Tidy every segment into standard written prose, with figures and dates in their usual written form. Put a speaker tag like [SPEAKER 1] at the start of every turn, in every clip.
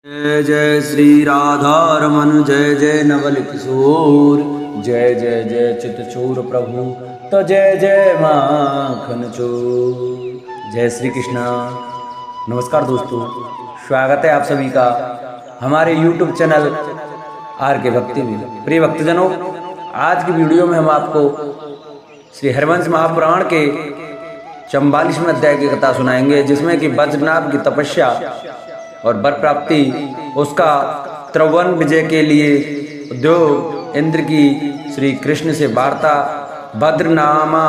[SPEAKER 1] जय जय श्री राधा रमन जय जय नवल किशोर जय जय जय चितचूर प्रभु तो जय जय माखन चोर। जय श्री कृष्णा। नमस्कार दोस्तों, स्वागत है आप सभी का हमारे YouTube चैनल आर के भक्ति में। प्रिय भक्तजनों, आज की वीडियो में हम आपको श्री हरिवंश महापुराण के 44वें अध्याय की कथा सुनाएंगे, जिसमें कि बज्रनाभ की तपस्या और वर प्राप्ति, उसका त्रिभुवन विजय के लिए उद्योग, इंद्र की श्री कृष्ण से वार्ता, भद्रनामा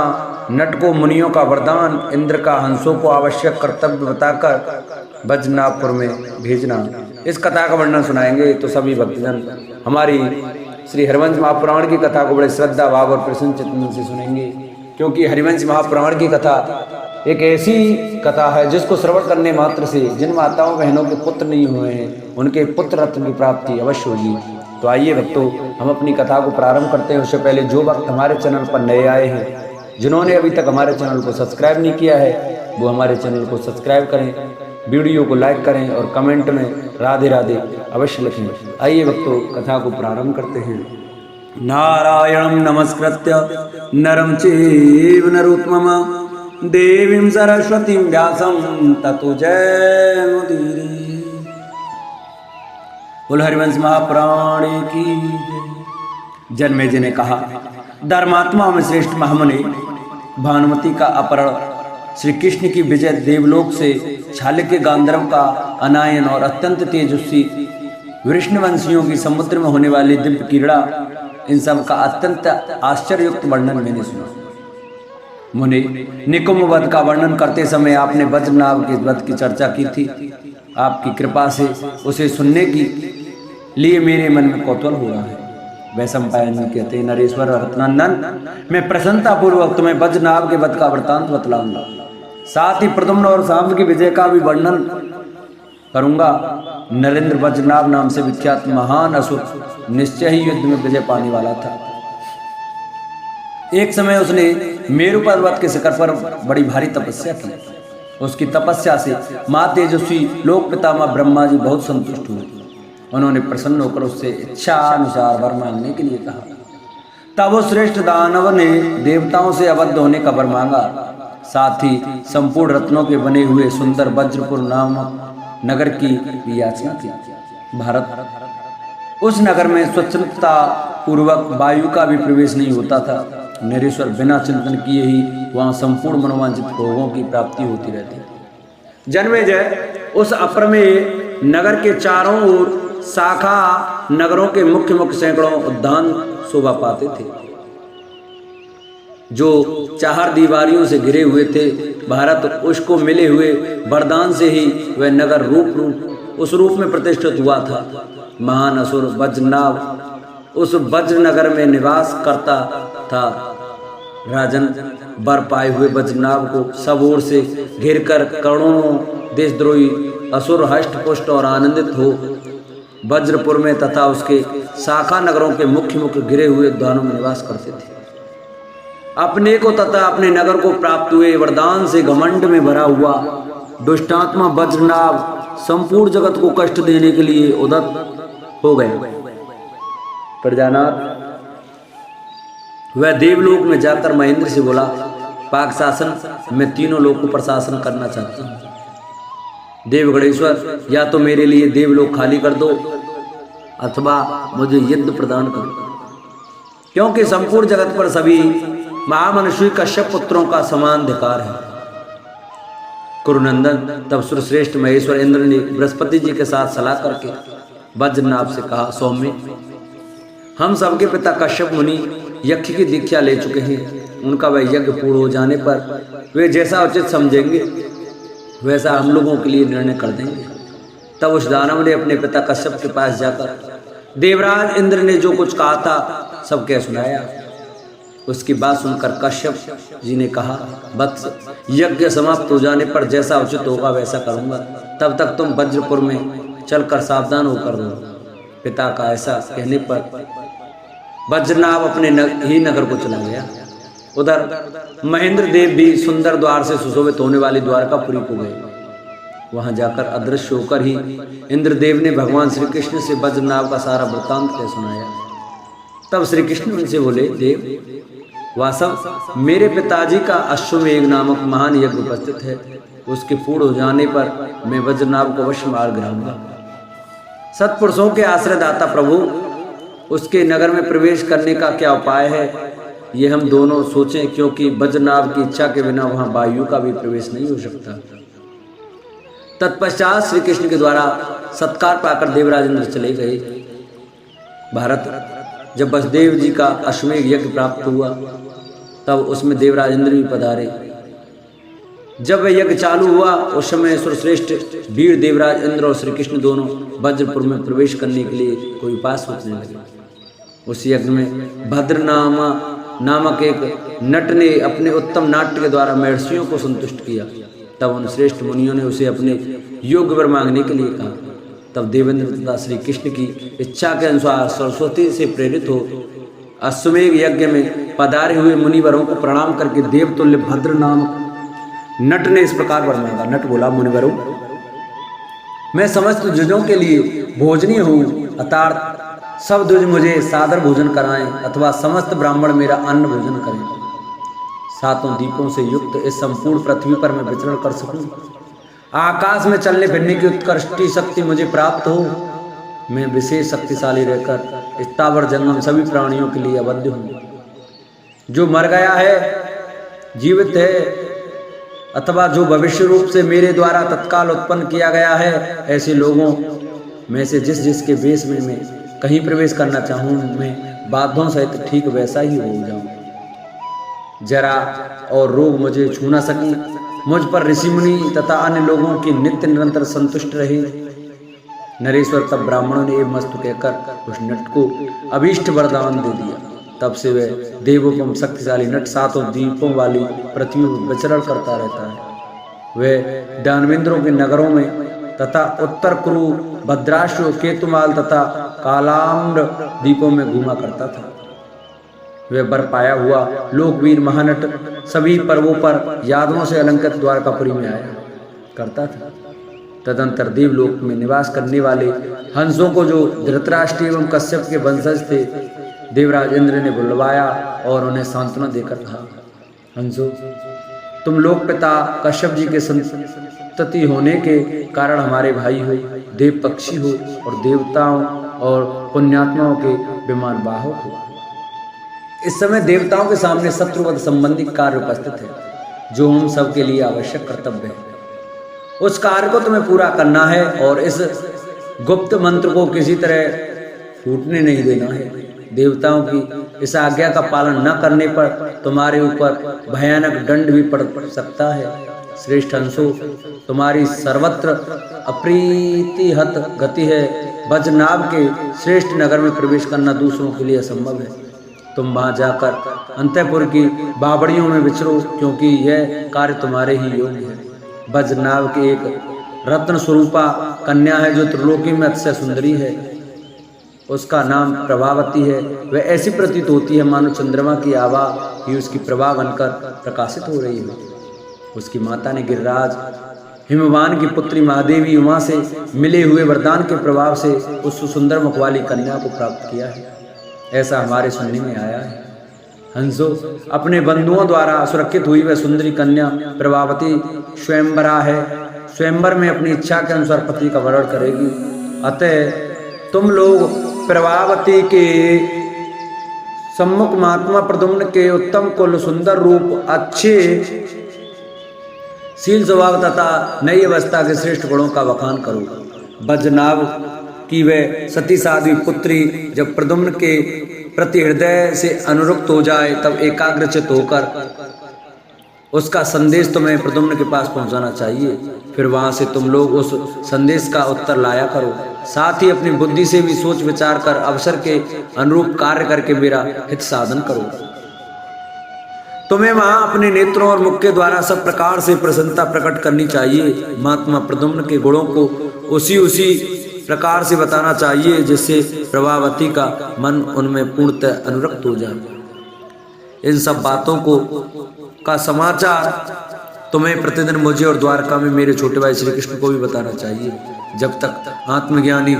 [SPEAKER 1] नटको मुनियों का वरदान, इंद्र का हंसों को आवश्यक कर्तव्य बताकर बज्रनाभपुर में भेजना, इस कथा का वर्णन सुनाएंगे। तो सभी भक्तजन हमारी श्री हरिवंश महापुराण की कथा को बड़े श्रद्धा भाव और प्रसन्न चित्त से सुनेंगे, क्योंकि हरिवंश महापुराण की कथा एक ऐसी कथा है जिसको श्रवण करने मात्र से जिन माताओं बहनों के पुत्र नहीं हुए हैं उनके पुत्र रत्न की प्राप्ति अवश्य होगी। तो आइए भक्तों, हम अपनी कथा को प्रारंभ करते हैं। उससे पहले जो भक्त हमारे चैनल पर नए आए हैं, जिन्होंने अभी तक हमारे चैनल को सब्सक्राइब नहीं किया है, वो हमारे चैनल को सब्सक्राइब करें, वीडियो को लाइक करें और कमेंट में राधे राधे अवश्य लिखें। आइए भक्तों, कथा को प्रारंभ करते हैं। नारायणं नमस्कृत्य नरं चैव नरोत्तमं देवीं सरस्वतीं व्यासं ततो जयमुदीरये। बोल हरिवंश महापुराण की जय। जन्मेजय ने कहा, धर्मात्मा में श्रेष्ठ महामुनि भानुमति का अपहरण, श्री कृष्ण की विजय, देवलोक से छालिक गांधर्व का अनायन और अत्यंत तेजस्वी वृष्णवंशियों की समुद्र में होने वाली दिव्य क्रीड़ा, इन सब का अत्यंत आश्चर्ययुक्त वर्णन मैंने सुना। मुनि, निकुंभ वध का वर्णन करते समय आपने बज्रनाभ के वध की चर्चा की थी। आपकी कृपा से उसे सुनने के लिए मेरे मन में कौतूहल हो रहा है। वैशंपायन कहते हैं, नरेश्वर रत्नंदन, मैं प्रसन्नता पूर्वक तुम्हें बज्रनाभ के वध का वृत्तांत बतलाऊंगा, साथ ही प्रद्युम्न और सांब की विजय का भी वर्णन करूंगा। नरेंद्र बज्रनाभ नाम से विख्यात महान असुर निश्चय ही युद्ध में विजय पाने वाला था। एक समय उसने मेरु पर्वत के शिखर पर बड़ी भारी तपस्या की। उसकी तपस्या से मां तेजस्वी लोक पितामह ब्रह्मा जी बहुत संतुष्ट हुए। उन्होंने प्रसन्न होकर उससे इच्छा अनुसार वर मांगने के लिए कहा। तब उस श्रेष्ठ दानव ने देवताओं से अबद्ध होने का वर मांगा, साथ ही संपूर्ण रत्नों के बने हुए सुंदर वज्रपुर नामक नगर की भी याचना की। भारत, उस नगर में स्वच्छता पूर्वक वायु का भी प्रवेश नहीं होता था। नरेश्वर, बिना चिंतन किए ही वहां संपूर्ण मनोवांछित भोगों की प्राप्ति होती रहती। जन्मेजय, उस अप्रमेय नगर के चारों ओर शाखा नगरों के मुख्य मुख्य सैकड़ों उद्यान शोभा पाते थे, जो चार दीवारियों से घिरे हुए थे। भारत, उसको मिले हुए वरदान से ही वह नगर उस रूप में प्रतिष्ठित हुआ था। महान असुर बज्रनाभ उस वज्र नगर में निवास करता था। राजन, वर पाए हुए बज्रनाभ को सब ओर से घेरकर करोड़ों देशद्रोही असुर हष्ट पुष्ट और आनंदित हो वज्रपुर में तथा उसके शाखा नगरों के मुख्य मुख्य घिरे हुए उद्यानों में निवास करते थे। अपने को तथा अपने नगर को प्राप्त हुए वरदान से घमंड में भरा हुआ दुष्टात्मा बज्रनाभ संपूर्ण जगत को कष्ट देने के लिए उद्यत हो गए। प्रजानाथ, वह देवलोक में जाकर महेंद्र से बोला, पाक शासन, मैं तीनों लोक को प्रशासन करना चाहता हूँ। देवगणेश्वर, या तो मेरे लिए देवलोक खाली कर दो अथवा मुझे युद्ध प्रदान करो, क्योंकि संपूर्ण जगत पर सभी महामनुष्य कश्यप पुत्रों का समान अधिकार है। कुरुनंदन, तब सुरश्रेष्ठ महेश्वर इंद्र ने बृहस्पति जी के साथ सलाह करके बज्रनाभ से कहा, सौम्य, हम सबके पिता कश्यप मुनि यज्ञ की दीक्षा ले चुके हैं। उनका वह यज्ञ पूर्ण हो जाने पर वे जैसा उचित समझेंगे वैसा हम लोगों के लिए निर्णय कर देंगे। तब उस दानव ने अपने पिता कश्यप के पास जाकर देवराज इंद्र ने जो कुछ कहा था सब कह सुनाया। उसकी बात सुनकर कश्यप जी ने कहा, वत्स, यज्ञ समाप्त हो जाने पर जैसा उचित होगा वैसा करूंगा, तब तक तुम वज्रपुर में चलकर सावधान होकर रहो। पिता का ऐसा कहने पर बज्रनाभ अपने ही नगर को चला गया। उधर महेंद्र देव भी सुंदर द्वार से सुशोभित होने वाली द्वारकापुरी को गए। वहां जाकर अदृश्य होकर ही इंद्रदेव ने भगवान श्री कृष्ण से वज्रनाभ का सारा वृत्तांत कह सुनाया। तब श्री कृष्ण उनसे बोले, देव वासव, मेरे पिताजी का अश्वमेघ नामक महान यज्ञ उपस्थित है। उसके पूर्ण हो जाने पर मैं वज्रनाभ को अवश्य मार गिराऊंगा। सत्पुरुषों के आश्रयदाता प्रभु, उसके नगर में प्रवेश करने का क्या उपाय है, ये हम दोनों सोचें, क्योंकि वज्रनाभ की इच्छा के बिना वहां वायु का भी प्रवेश नहीं हो सकता। तत्पश्चात श्री कृष्ण के द्वारा सत्कार पाकर देवराज इंद्र चले गए। भारत, जब वसुदेव जी का अश्वमेघ यज्ञ प्राप्त हुआ तब उसमें देवराज इंद्र भी पधारे। जब वह यज्ञ चालू हुआ उस समय सुरश्रेष्ठ वीर देवराज इंद्र और श्री कृष्ण दोनों वज्रपुर में प्रवेश करने के लिए कोई उपाय सोचने लगे। उस यज्ञ में भद्र नामक एक नट ने अपने उत्तम नाट्य के द्वारा महर्षियों को संतुष्ट किया। तब उन श्रेष्ठ मुनियों ने उसे अपने योग्य वर मांगने के लिए कहा। तब देवेंद्र तथा श्री कृष्ण की इच्छा के अनुसार सरस्वती से प्रेरित हो अश्वमेघ यज्ञ में पधारे हुए मुनिवरों को प्रणाम करके देवतुल्य भद्र नामक नट ने इस प्रकार वर मांगा। नट बोला, मुनिवरों, मैं समस्त द्विजों के लिए भोजनीय हूँ, अर्थात सब द्विज मुझे सादर भोजन कराएं अथवा समस्त ब्राह्मण मेरा अन्न भोजन करें। सातों दीपों से युक्त इस संपूर्ण पृथ्वी पर मैं विचरण कर सकूं, आकाश में चलने फिरने की उत्कृष्ट शक्ति मुझे प्राप्त हो, मैं विशेष शक्तिशाली रहकर स्थावर जंगम सभी प्राणियों के लिए अवध्य हूँ। जो मर गया है, जीवित है अथवा जो भविष्य रूप से मेरे द्वारा तत्काल उत्पन्न किया गया है, ऐसे लोगों में से जिस जिसके वेश में मैं कहीं प्रवेश करना चाहूँ, मैं बाधों सहित ठीक वैसा ही हो जाऊँ। जरा और रोग मुझे छू न सके, मुझ पर ऋषि मुनि तथा अन्य लोगों की नित्य निरंतर संतुष्ट रहे। नरेश्वर तब ब्राह्मणों ने ये मस्तु कहकर उस नट को अभीष्ट वरदान दे दिया। तब से वह देवोपम शक्तिशाली नट सातों दीपों वाली पृथ्वी में विचरण करता रहता है। वह दानवेंद्रों के नगरों में तथा उत्तर कुरु, भद्राश्व, केतुमाल तथा कालाम्र द्वीपों में घूमा करता था। वह बर पाया हुआ लोकवीर महानट सभी पर्वों पर यादवों से अलंकृत द्वारकापुरी में आया करता था। तदंतर देवलोक में निवास करने वाले हंसों को, जो धृतराष्ट्र एवं कश्यप के वंशज थे, देवराज इंद्र ने बुलवाया और उन्हें सांत्वना देकर कहा, हंसो, तुम लोक पिता कश्यप जी के संतति होने के कारण हमारे भाई हो, देव पक्षी हो और देवताओं और पुण्यात्माओं के विमान वाहक हो। इस समय देवताओं के सामने शत्रुवध संबंधी कार्य उपस्थित है, जो हम सब के लिए आवश्यक कर्तव्य है। उस कार्य को तुम्हें पूरा करना है और इस गुप्त मंत्र को किसी तरह फूटने नहीं देना है। देवताओं की इस आज्ञा का पालन न करने पर तुम्हारे ऊपर भयानक दंड भी पड़ सकता है। श्रेष्ठ हंसो, तुम्हारी सर्वत्र अप्रीतिहत गति है। वज्रनाभ के श्रेष्ठ नगर में प्रवेश करना दूसरों के लिए असंभव है। तुम वहां जाकर अंतःपुर की बावड़ियों में विचरो, क्योंकि यह कार्य तुम्हारे ही योग्य है। वज्रनाभ की एक रत्न स्वरूपा कन्या है, जो त्रिलोकी में अतिशय सुंदरी है। उसका नाम प्रभावती है। वह ऐसी प्रतीत होती है मानो चंद्रमा की आभा ही उसकी प्रभा बनकर प्रकाशित हो रही है। उसकी माता ने गिरिराज हिमवान की पुत्री महादेवी उमा से मिले हुए वरदान के प्रभाव से उस सुंदर मुख वाली कन्या को प्राप्त किया है, ऐसा हमारे सुनने में आया है। हंसो, अपने बंधुओं द्वारा सुरक्षित हुई वह सुंदरी कन्या प्रभावती स्वयंवरा है। स्वयंवर में अपनी इच्छा के अनुसार पति का वरण करेगी। अतः तुम लोग प्रभावती के सम्मुख महात्मा प्रद्युम्न के उत्तम कुल, सुंदर रूप, अच्छे शील स्वभाव तथा नई अवस्था के श्रेष्ठ गुणों का बखान करो। वज्रनाभ की वह सती साध्वी पुत्री जब प्रद्युम्न के प्रति हृदय से अनुरक्त हो जाए, तब एकाग्रचित होकर उसका संदेश तुम्हें प्रद्युम्न के पास पहुंचाना चाहिए। फिर वहां से तुम लोग उस संदेश का उत्तर लाया करो। साथ ही अपनी बुद्धि से भी सोच विचार कर अवसर के अनुरूप कार्य करके मेरा हित साधन करो। तुम्हें वहां अपने नेत्रों और मुख के द्वारा सब प्रकार से प्रसन्नता प्रकट करनी चाहिए। महात्मा प्रद्युम्न के गुणों को उसी प्रकार से बताना चाहिए, जिससे प्रभावती का मन उनमें पूर्णतः अनुरक्त हो जाए। इन सब बातों का समाचार तुम्हें प्रतिदिन मुझे और द्वारका में मेरे छोटे भाई श्री कृष्ण को भी बताना चाहिए। जब तक आत्मज्ञानी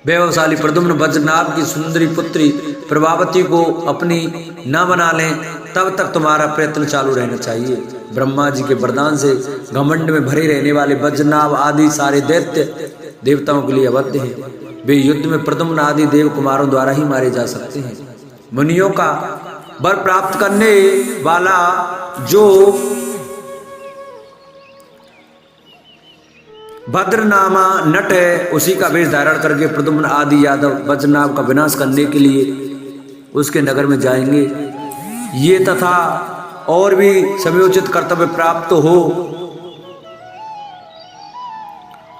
[SPEAKER 1] वैभवशाली प्रद्युम्न वज्रनाभ की सुंदरी पुत्री प्रभावती को अपनी न बना लें, तब तक तुम्हारा प्रयत्न चालू रहना चाहिए। ब्रह्मा जी के वरदान से घमंड में भरे रहने वाले वज्रनाभ आदि सारे दैत्य देवताओं के लिए अवध्य हैं। वे युद्ध में प्रद्युम्न आदि देव कुमारों द्वारा ही मारे जा सकते हैं। मुनियों का वर प्राप्त करने वाला जो भद्रनामा नट है, उसी का वेश धारण करके प्रद्युम्न आदि यादव वज्रनाभ का विनाश करने के लिए उसके नगर में जाएंगे। ये तथा और भी समयोचित कर्तव्य प्राप्त हो,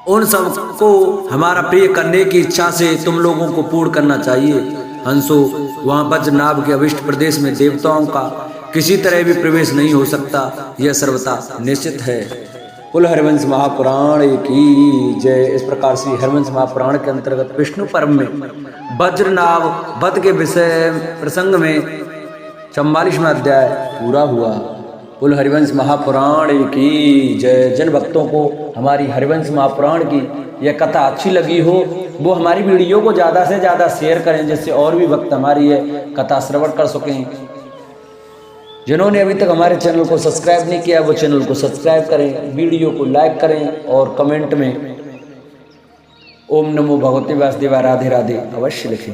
[SPEAKER 1] उन सबको हमारा प्रिय करने की इच्छा से तुम लोगों को पूर्ण करना चाहिए। हंसो, वहां वज्रनाभ के अभिष्ट प्रदेश में देवताओं का किसी तरह भी प्रवेश नहीं हो सकता, यह सर्वथा निश्चित है। कुल हरिवंश महापुराण की जय। इस प्रकार से हरिवंश महापुराण के अंतर्गत विष्णु पर्व में वज्रनाभ वध के विषय प्रसंग में 44वां अध्याय पूरा हुआ। कुल हरिवंश महापुराण की जय। जिन भक्तों को हमारी हरिवंश महापुराण की यह कथा अच्छी लगी हो, वो हमारी वीडियो को ज़्यादा से ज़्यादा शेयर करें, जिससे और भी भक्त हमारी यह कथा श्रवण कर सकें। जिन्होंने अभी तक हमारे चैनल को सब्सक्राइब नहीं किया, वो चैनल को सब्सक्राइब करें, वीडियो को लाइक करें और कमेंट में ओम नमो भगवते वासुदेवाय राधे राधे अवश्य लिखें।